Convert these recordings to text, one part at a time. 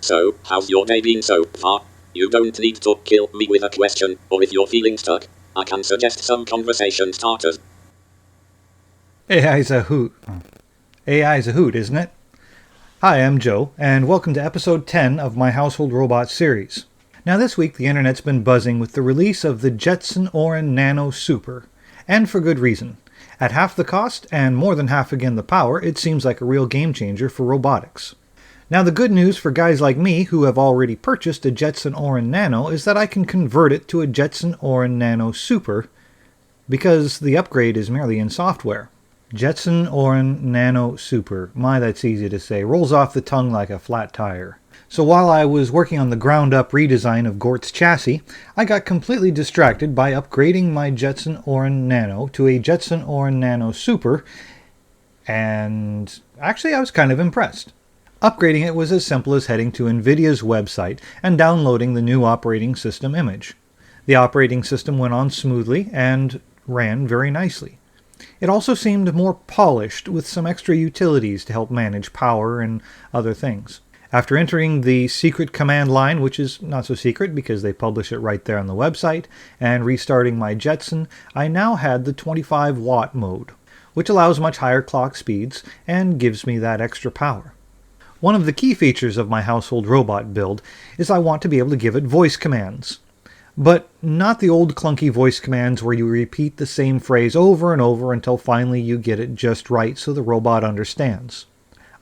So, how's your day been so far? You don't need to kill me with a question, or if you're feeling stuck, I can suggest some conversation starters. AI's a hoot. AI's a hoot, isn't it? Hi, I'm Joe, and welcome to episode 10 of my Household Robot series. Now this week the internet's been buzzing with the release of the Jetson Orin Nano Super, and for good reason. At half the cost and more than half again the power, it seems like a real game changer for robotics. Now the good news for guys like me who have already purchased a Jetson Orin Nano is that I can convert it to a Jetson Orin Nano Super because the upgrade is merely in software. Jetson Orin Nano Super. My, that's easy to say. Rolls off the tongue like a flat tire. So while I was working on the ground-up redesign of Gort's chassis, I got completely distracted by upgrading my Jetson Orin Nano to a Jetson Orin Nano Super, and actually I was kind of impressed. Upgrading it was as simple as heading to NVIDIA's website and downloading the new operating system image. The operating system went on smoothly and ran very nicely. It also seemed more polished, with some extra utilities to help manage power and other things. After entering the secret command line, which is not so secret because they publish it right there on the website, and restarting my Jetson, I now had the 25 watt mode, which allows much higher clock speeds and gives me that extra power. One of the key features of my household robot build is I want to be able to give it voice commands. But not the old clunky voice commands where you repeat the same phrase over and over until finally you get it just right so the robot understands.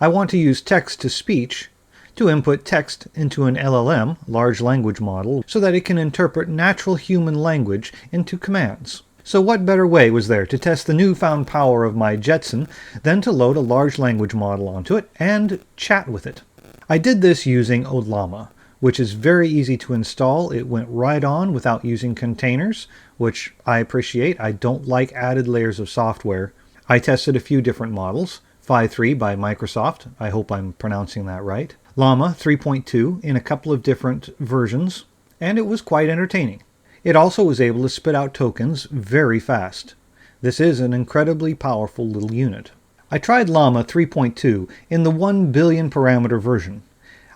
I want to use text-to-speech to input text into an LLM, large language model, so that it can interpret natural human language into commands. So what better way was there to test the newfound power of my Jetson than to load a large language model onto it and chat with it? I did this using Llama, which is very easy to install. It went right on without using containers, which I appreciate. I don't like added layers of software. I tested a few different models. Phi 3 by Microsoft, I hope I'm pronouncing that right. Llama 3.2 in a couple of different versions, and it was quite entertaining. It also was able to spit out tokens very fast. This is an incredibly powerful little unit. I tried Llama 3.2 in the 1 billion parameter version.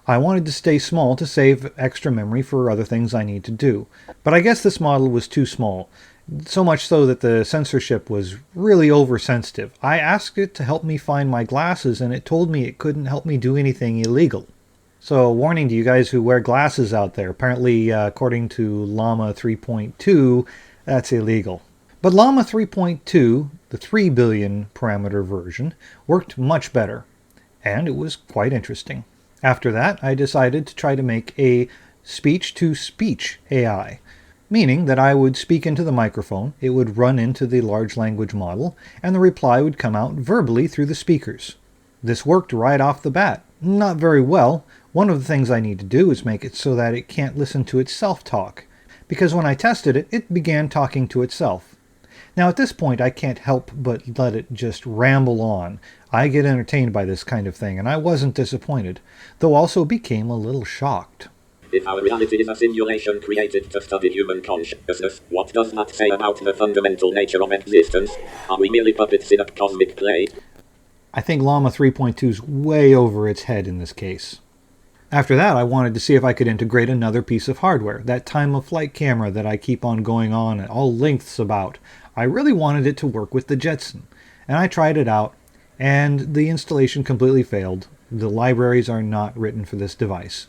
I wanted to stay small to save extra memory for other things I need to do, but I guess this model was too small, so much so that the censorship was really oversensitive. I asked it to help me find my glasses and it told me it couldn't help me do anything illegal. So warning to you guys who wear glasses out there, apparently according to Llama 3.2, that's illegal. But Llama 3.2, the 3 billion parameter version, worked much better, and it was quite interesting. After that, I decided to try to make a speech-to-speech AI, meaning that I would speak into the microphone, it would run into the large language model, and the reply would come out verbally through the speakers. This worked right off the bat. Not very well. One of the things I need to do is make it so that it can't listen to itself talk, because when I tested it, it began talking to itself. Now at this point I can't help but let it just ramble on. I get entertained by this kind of thing, and I wasn't disappointed, though also became a little shocked. If our reality is a simulation created to study human consciousness, what does that say about the fundamental nature of existence? Are we merely puppets in a cosmic play? I think Llama 3.2 is way over its head in this case. After that, I wanted to see if I could integrate another piece of hardware, that time-of-flight camera that I keep on going on at all lengths about. I really wanted it to work with the Jetson, and I tried it out, and the installation completely failed. The libraries are not written for this device.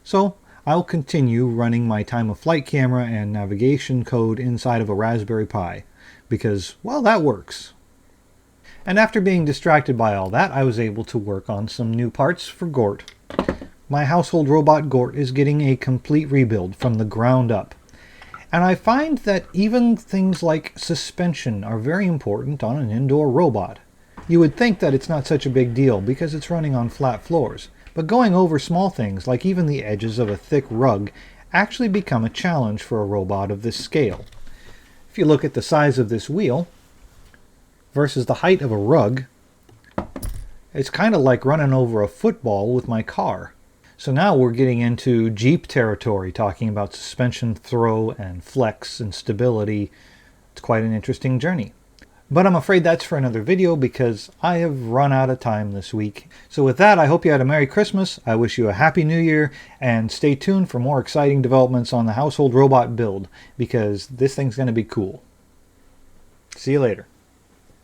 So I'll continue running my time-of-flight camera and navigation code inside of a Raspberry Pi, because, well, that works. And after being distracted by all that, I was able to work on some new parts for Gort. My household robot Gort is getting a complete rebuild from the ground up. And I find that even things like suspension are very important on an indoor robot. You would think that it's not such a big deal because it's running on flat floors, but going over small things like even the edges of a thick rug actually become a challenge for a robot of this scale. If you look at the size of this wheel versus the height of a rug, it's kind of like running over a football with my car. So now we're getting into Jeep territory, talking about suspension throw and flex and stability. It's quite an interesting journey. But I'm afraid that's for another video because I have run out of time this week. So with that, I hope you had a Merry Christmas, I wish you a Happy New Year, and stay tuned for more exciting developments on the household robot build, because this thing's going to be cool. See you later.